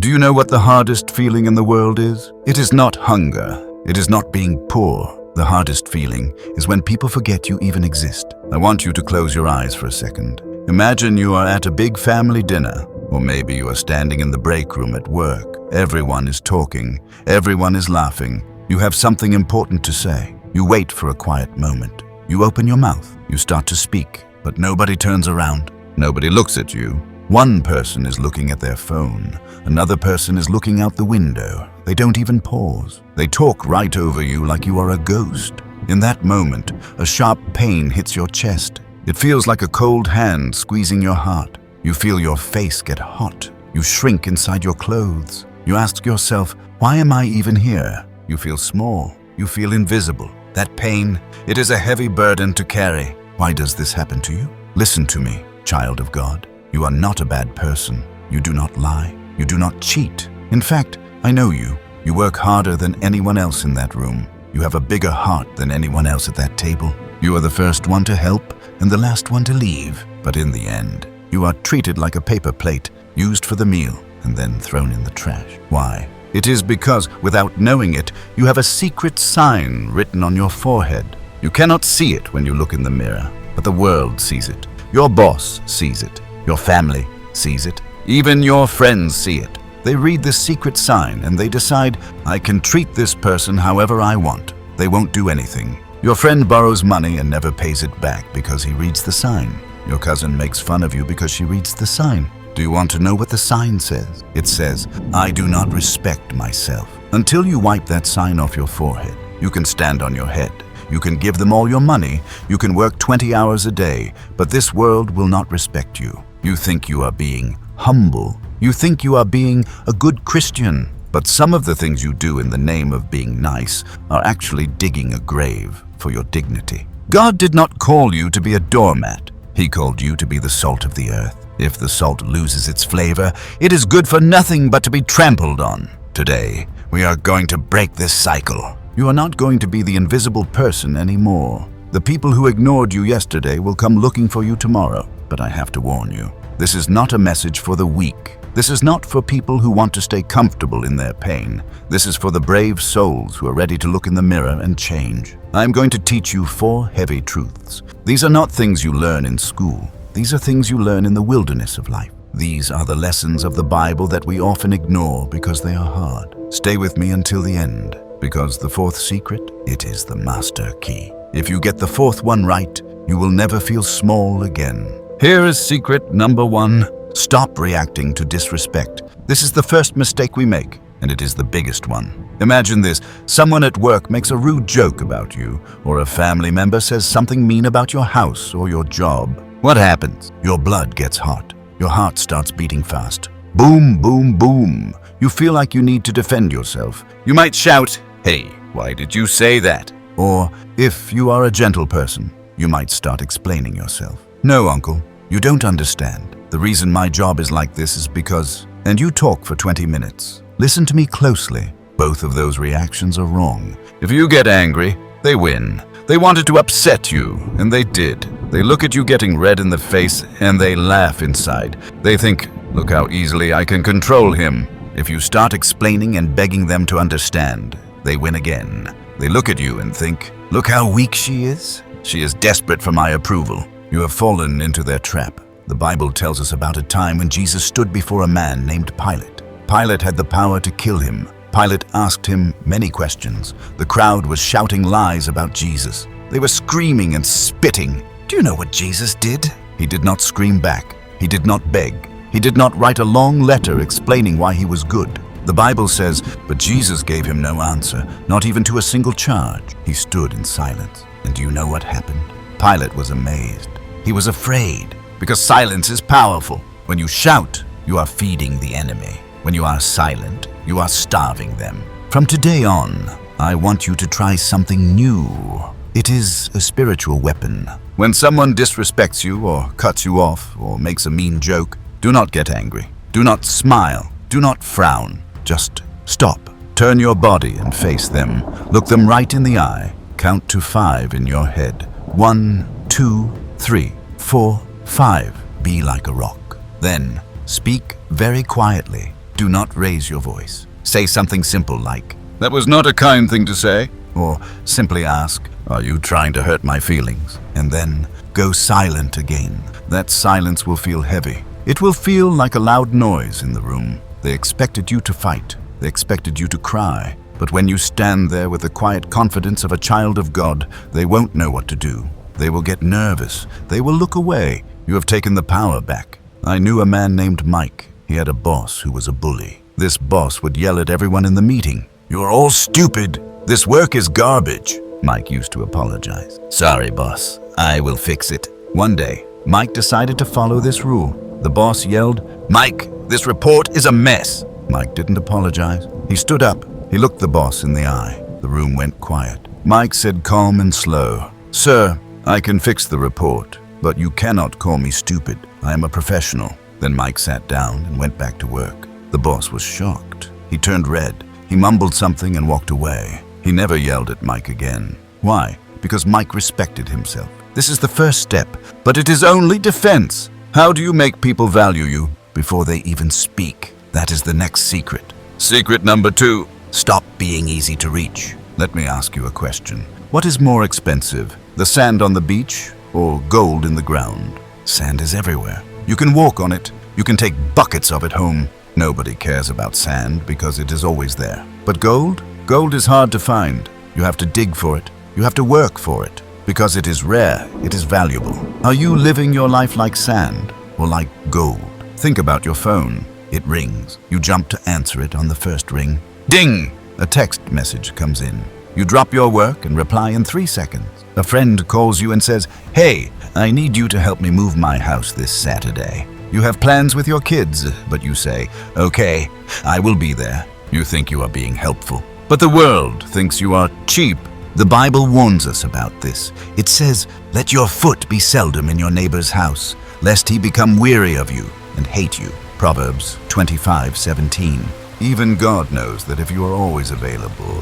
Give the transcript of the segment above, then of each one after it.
Do you know what the hardest feeling in the world is? It is not hunger. It is not being poor. The hardest feeling is when people forget you even exist. I want you to close your eyes for a second. Imagine you are at a big family dinner, or maybe you are standing in the break room at work. Everyone is talking. Everyone is laughing. You have something important to say. You wait for a quiet moment. You open your mouth. You start to speak, but nobody turns around. Nobody looks at you. One person is looking at their phone. Another person is looking out the window. They don't even pause. They talk right over you like you are a ghost. In that moment, a sharp pain hits your chest. It feels like a cold hand squeezing your heart. You feel your face get hot. You shrink inside your clothes. You ask yourself, why am I even here? You feel small. You feel invisible. That pain, it is a heavy burden to carry. Why does this happen to you? Listen to me, child of God. You are not a bad person. You do not lie. You do not cheat. In fact, I know you. You work harder than anyone else in that room. You have a bigger heart than anyone else at that table. You are the first one to help and the last one to leave. But in the end, you are treated like a paper plate, used for the meal and then thrown in the trash. Why? It is because, without knowing it, you have a secret sign written on your forehead. You cannot see it when you look in the mirror, but the world sees it. Your boss sees it. Your family sees it. Even your friends see it. They read this secret sign and they decide, I can treat this person however I want. They won't do anything. Your friend borrows money and never pays it back because he reads the sign. Your cousin makes fun of you because she reads the sign. Do you want to know what the sign says? It says, I do not respect myself. Until you wipe that sign off your forehead, you can stand on your head. You can give them all your money. You can work 20 hours a day, but this world will not respect you. You think you are being humble. You think you are being a good Christian. But some of the things you do in the name of being nice are actually digging a grave for your dignity. God did not call you to be a doormat. He called you to be the salt of the earth. If the salt loses its flavor, it is good for nothing but to be trampled on. Today, we are going to break this cycle. You are not going to be the invisible person anymore. The people who ignored you yesterday will come looking for you tomorrow. But I have to warn you, this is not a message for the weak. This is not for people who want to stay comfortable in their pain. This is for the brave souls who are ready to look in the mirror and change. I'm going to teach you 4 heavy truths. These are not things you learn in school. These are things you learn in the wilderness of life. These are the lessons of the Bible that we often ignore because they are hard. Stay with me until the end, because the 4th secret, it is the master key. If you get the 4th one right, you will never feel small again. Here is secret number 1. Stop reacting to disrespect. This is the first mistake we make, and it is the biggest one. Imagine this. Someone at work makes a rude joke about you, or a family member says something mean about your house or your job. What happens? Your blood gets hot. Your heart starts beating fast. Boom, boom, boom. You feel like you need to defend yourself. You might shout, "Hey, why did you say that?" Or, if you are a gentle person, you might start explaining yourself. No, uncle, you don't understand. The reason my job is like this is because... And you talk for 20 minutes. Listen to me closely. Both of those reactions are wrong. If you get angry, they win. They wanted to upset you, and they did. They look at you getting red in the face, and they laugh inside. They think, look how easily I can control him. If you start explaining and begging them to understand, they win again. They look at you and think, look how weak she is. She is desperate for my approval. You have fallen into their trap. The Bible tells us about a time when Jesus stood before a man named Pilate. Pilate had the power to kill him. Pilate asked him many questions. The crowd was shouting lies about Jesus. They were screaming and spitting. Do you know what Jesus did? He did not scream back. He did not beg. He did not write a long letter explaining why he was good. The Bible says, but Jesus gave him no answer, not even to a single charge. He stood in silence. And do you know what happened? Pilate was amazed. He was afraid, because silence is powerful. When you shout, you are feeding the enemy. When you are silent, you are starving them. From today on, I want you to try something new. It is a spiritual weapon. When someone disrespects you or cuts you off or makes a mean joke, do not get angry. Do not smile. Do not frown. Just stop. Turn your body and face them. Look them right in the eye. Count to 5 in your head. 1, 2, 3, 4, 5. Be like a rock. Then speak very quietly. Do not raise your voice. Say something simple like, "That was not a kind thing to say." Or simply ask, "Are you trying to hurt my feelings?" And then go silent again. That silence will feel heavy. It will feel like a loud noise in the room. They expected you to fight. They expected you to cry. But when you stand there with the quiet confidence of a child of God, they won't know what to do. They will get nervous. They will look away. You have taken the power back. I knew a man named Mike. He had a boss who was a bully. This boss would yell at everyone in the meeting. "You're all stupid. This work is garbage." Mike used to apologize. "Sorry, boss. I will fix it." One day, Mike decided to follow this rule. The boss yelled, "Mike, this report is a mess." Mike didn't apologize. He stood up. He looked the boss in the eye. The room went quiet. Mike said calm and slow, "Sir, I can fix the report, but you cannot call me stupid. I am a professional." Then Mike sat down and went back to work. The boss was shocked. He turned red. He mumbled something and walked away. He never yelled at Mike again. Why? Because Mike respected himself. This is the first step, but it is only defense. How do you make people value you before they even speak? That is the next secret. Secret number 2, stop being easy to reach. Let me ask you a question. What is more expensive, the sand on the beach or gold in the ground? Sand is everywhere. You can walk on it. You can take buckets of it home. Nobody cares about sand because it is always there. But gold? Gold is hard to find. You have to dig for it. You have to work for it. Because it is rare, it is valuable. Are you living your life like sand or like gold? Think about your phone. It rings. You jump to answer it on the first ring. Ding! A text message comes in. You drop your work and reply in 3 seconds. A friend calls you and says, "Hey, I need you to help me move my house this Saturday." You have plans with your kids, but you say, "Okay, I will be there." You think you are being helpful. But the world thinks you are cheap. The Bible warns us about this. It says, "Let your foot be seldom in your neighbor's house, lest he become weary of you and hate you." Proverbs 25:17. Even God knows that if you are always available,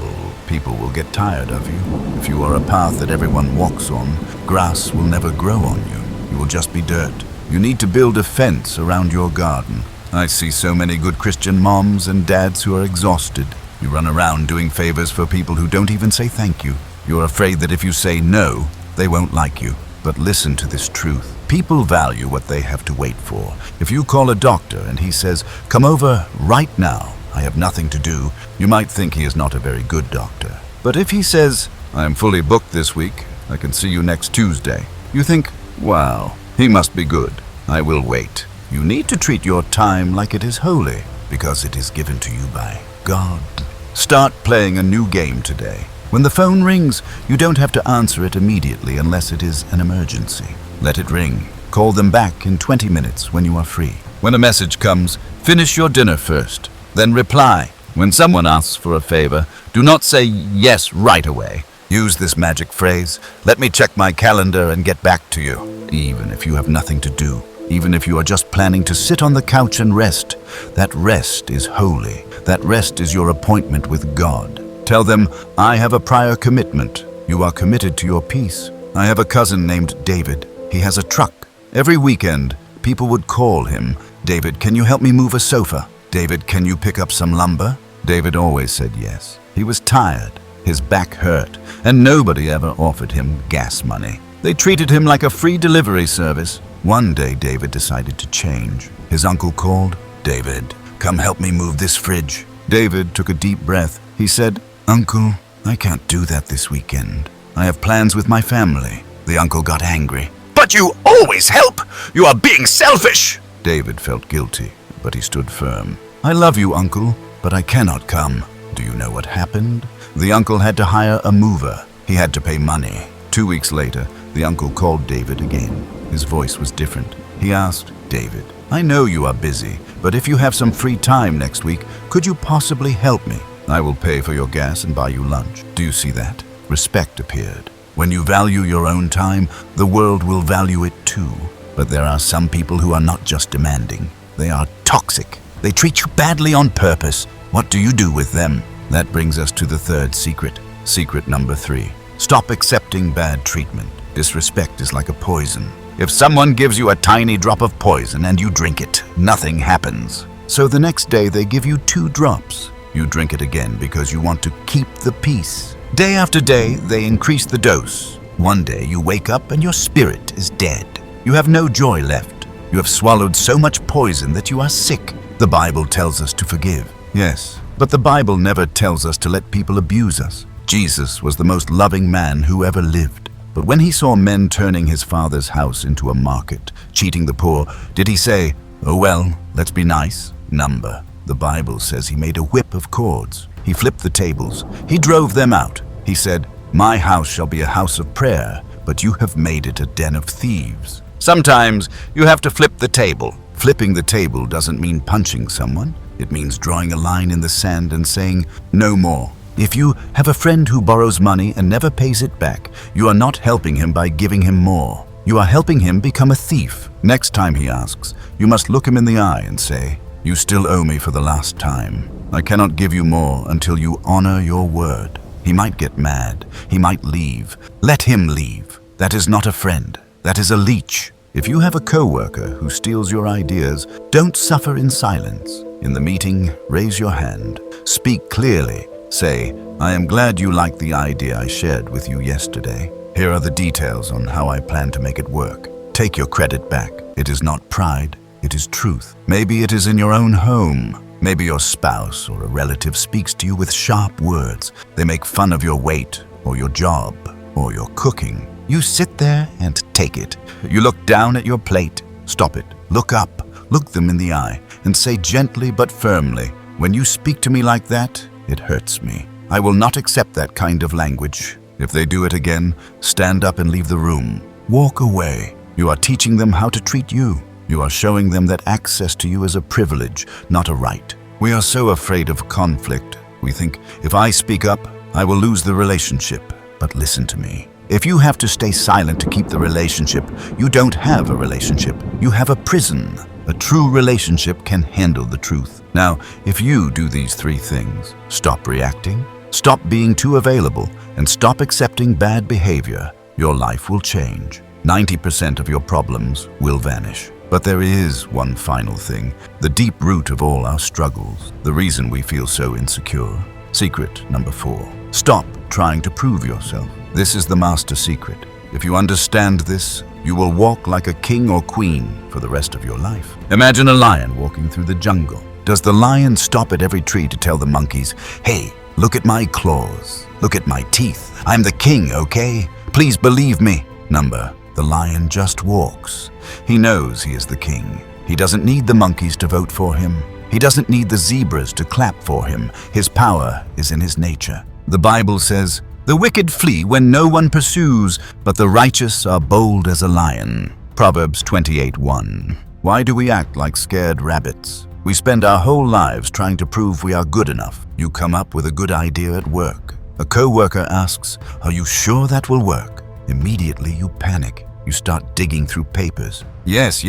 people will get tired of you. If you are a path that everyone walks on, grass will never grow on you. You will just be dirt. You need to build a fence around your garden. I see so many good Christian moms and dads who are exhausted. You run around doing favors for people who don't even say thank you. You're afraid that if you say no, they won't like you. But listen to this truth. People value what they have to wait for. If you call a doctor and he says, "Come over right now, I have nothing to do," you might think he is not a very good doctor. But if he says, "I am fully booked this week, I can see you next Tuesday," you think, "Wow, he must be good. I will wait." You need to treat your time like it is holy, because it is given to you by God. Start playing a new game today. When the phone rings, you don't have to answer it immediately unless it is an emergency. Let it ring. Call them back in 20 minutes when you are free. When a message comes, finish your dinner first, then reply. When someone asks for a favor, do not say yes right away. Use this magic phrase, "Let me check my calendar and get back to you." Even if you have nothing to do, even if you are just planning to sit on the couch and rest, that rest is holy. That rest is your appointment with God. Tell them, "I have a prior commitment." You are committed to your peace. I have a cousin named David. He has a truck. Every weekend, people would call him, "David, can you help me move a sofa? David, can you pick up some lumber?" David always said yes. He was tired. His back hurt, and nobody ever offered him gas money. They treated him like a free delivery service. One day, David decided to change. His uncle called, "David, come help me move this fridge." David took a deep breath. He said, "Uncle, I can't do that this weekend. I have plans with my family." The uncle got angry. "But you always help! You are being selfish!" David felt guilty, but he stood firm. "I love you, Uncle, but I cannot come." Do you know what happened? The uncle had to hire a mover. He had to pay money. 2 weeks later, the uncle called David again. His voice was different. He asked, "David, I know you are busy, but if you have some free time next week, could you possibly help me? I will pay for your gas and buy you lunch." Do you see that? Respect appeared. When you value your own time, the world will value it too. But there are some people who are not just demanding. They are toxic. They treat you badly on purpose. What do you do with them? That brings us to the third secret. Secret number 3. Stop accepting bad treatment. Disrespect is like a poison. If someone gives you a tiny drop of poison and you drink it, nothing happens. So the next day they give you 2 drops. You drink it again because you want to keep the peace. Day after day, they increase the dose. One day you wake up and your spirit is dead. You have no joy left. You have swallowed so much poison that you are sick. The Bible tells us to forgive. Yes, but the Bible never tells us to let people abuse us. Jesus was the most loving man who ever lived. But when he saw men turning his Father's house into a market, cheating the poor, did he say, "Oh well, let's be nice"? Number. The Bible says he made a whip of cords. He flipped the tables. He drove them out. He said, "My house shall be a house of prayer, but you have made it a den of thieves." Sometimes you have to flip the table. Flipping the table doesn't mean punching someone. It means drawing a line in the sand and saying, "No more." If you have a friend who borrows money and never pays it back, you are not helping him by giving him more. You are helping him become a thief. Next time he asks, you must look him in the eye and say, "You still owe me for the last time. I cannot give you more until you honor your word." He might get mad. He might leave. Let him leave. That is not a friend. That is a leech. If you have a coworker who steals your ideas, don't suffer in silence. In the meeting, raise your hand. Speak clearly. Say, "I am glad you liked the idea I shared with you yesterday. Here are the details on how I plan to make it work." Take your credit back. It is not pride. It is truth. Maybe it is in your own home. Maybe your spouse or a relative speaks to you with sharp words. They make fun of your weight or your job or your cooking. You sit there and take it. You look down at your plate. Stop it. Look up. Look them in the eye and say gently but firmly, "When you speak to me like that, it hurts me. I will not accept that kind of language." If they do it again, stand up and leave the room. Walk away. You are teaching them how to treat you. You are showing them that access to you is a privilege, not a right. We are so afraid of conflict. We think, if I speak up, I will lose the relationship. But listen to me. If you have to stay silent to keep the relationship, you don't have a relationship. You have a prison. A true relationship can handle the truth. Now, if you do these 3 things, stop reacting, stop being too available, and stop accepting bad behavior, your life will change. 90% of your problems will vanish. But there is one final thing, the deep root of all our struggles, the reason we feel so insecure. Secret number 4. Stop trying to prove yourself. This is the master secret. If you understand this, you will walk like a king or queen for the rest of your life. Imagine a lion walking through the jungle. Does the lion stop at every tree to tell the monkeys, "Hey, look at my claws, look at my teeth. I'm the king, okay? Please believe me"? Number. The lion just walks. He knows he is the king. He doesn't need the monkeys to vote for him. He doesn't need the zebras to clap for him. His power is in his nature. The Bible says, "The wicked flee when no one pursues, but the righteous are bold as a lion." Proverbs 28:1. Why do we act like scared rabbits? We spend our whole lives trying to prove we are good enough. You come up with a good idea at work. A co-worker asks, "Are you sure that will work?" Immediately you panic. You start digging through papers. Yes.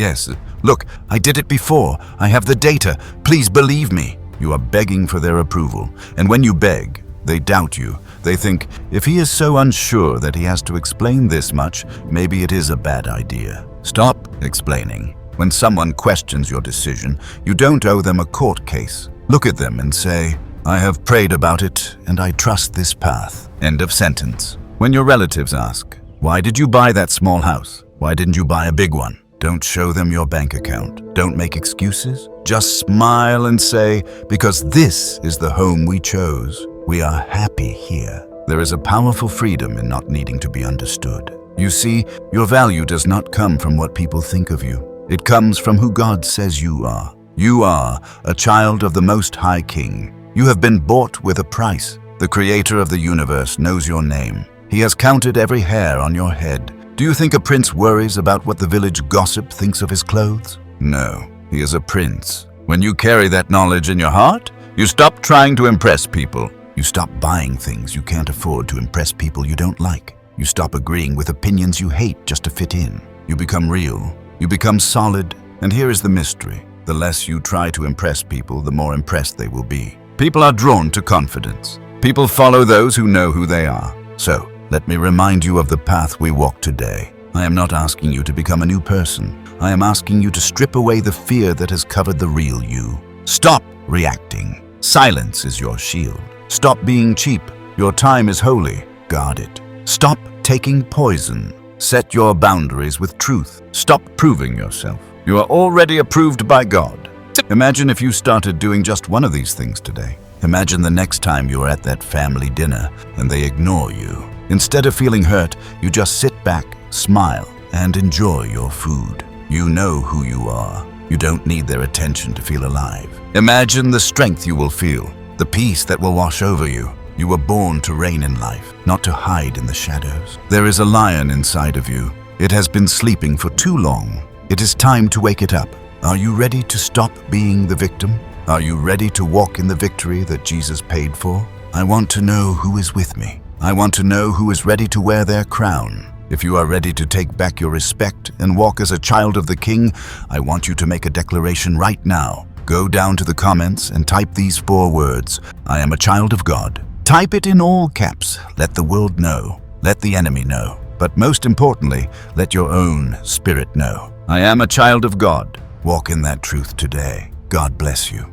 Look, I did it before. I have the data. Please believe me." You are begging for their approval. And when you beg, they doubt you. They think, if he is so unsure that he has to explain this much, maybe it is a bad idea. Stop explaining. When someone questions your decision, you don't owe them a court case. Look at them and say, "I have prayed about it and I trust this path." End of sentence. When your relatives ask, "Why did you buy that small house? Why didn't you buy a big one?" Don't show them your bank account. Don't make excuses. Just smile and say, "Because this is the home we chose. We are happy here." There is a powerful freedom in not needing to be understood. You see, your value does not come from what people think of you. It comes from who God says you are. You are a child of the Most High King. You have been bought with a price. The Creator of the universe knows your name. He has counted every hair on your head. Do you think a prince worries about what the village gossip thinks of his clothes? No, he is a prince. When you carry that knowledge in your heart, you stop trying to impress people. You stop buying things you can't afford to impress people you don't like. You stop agreeing with opinions you hate just to fit in. You become real. You become solid. And here is the mystery. The less you try to impress people, the more impressed they will be. People are drawn to confidence. People follow those who know who they are. So, let me remind you of the path we walk today. I am not asking you to become a new person. I am asking you to strip away the fear that has covered the real you. Stop reacting. Silence is your shield. Stop being cheap. Your time is holy. Guard it. Stop taking poison. Set your boundaries with truth. Stop proving yourself. You are already approved by God. Imagine if you started doing just one of these things today. Imagine the next time you are at that family dinner and they ignore you. Instead of feeling hurt, you just sit back, smile, and enjoy your food. You know who you are. You don't need their attention to feel alive. Imagine the strength you will feel, the peace that will wash over you. You were born to reign in life, not to hide in the shadows. There is a lion inside of you. It has been sleeping for too long. It is time to wake it up. Are you ready to stop being the victim? Are you ready to walk in the victory that Jesus paid for? I want to know who is with me. I want to know who is ready to wear their crown. If you are ready to take back your respect and walk as a child of the King, I want you to make a declaration right now. Go down to the comments and type these 4 words. I am a child of God. Type it in all caps. Let the world know. Let the enemy know. But most importantly, let your own spirit know. I am a child of God. Walk in that truth today. God bless you.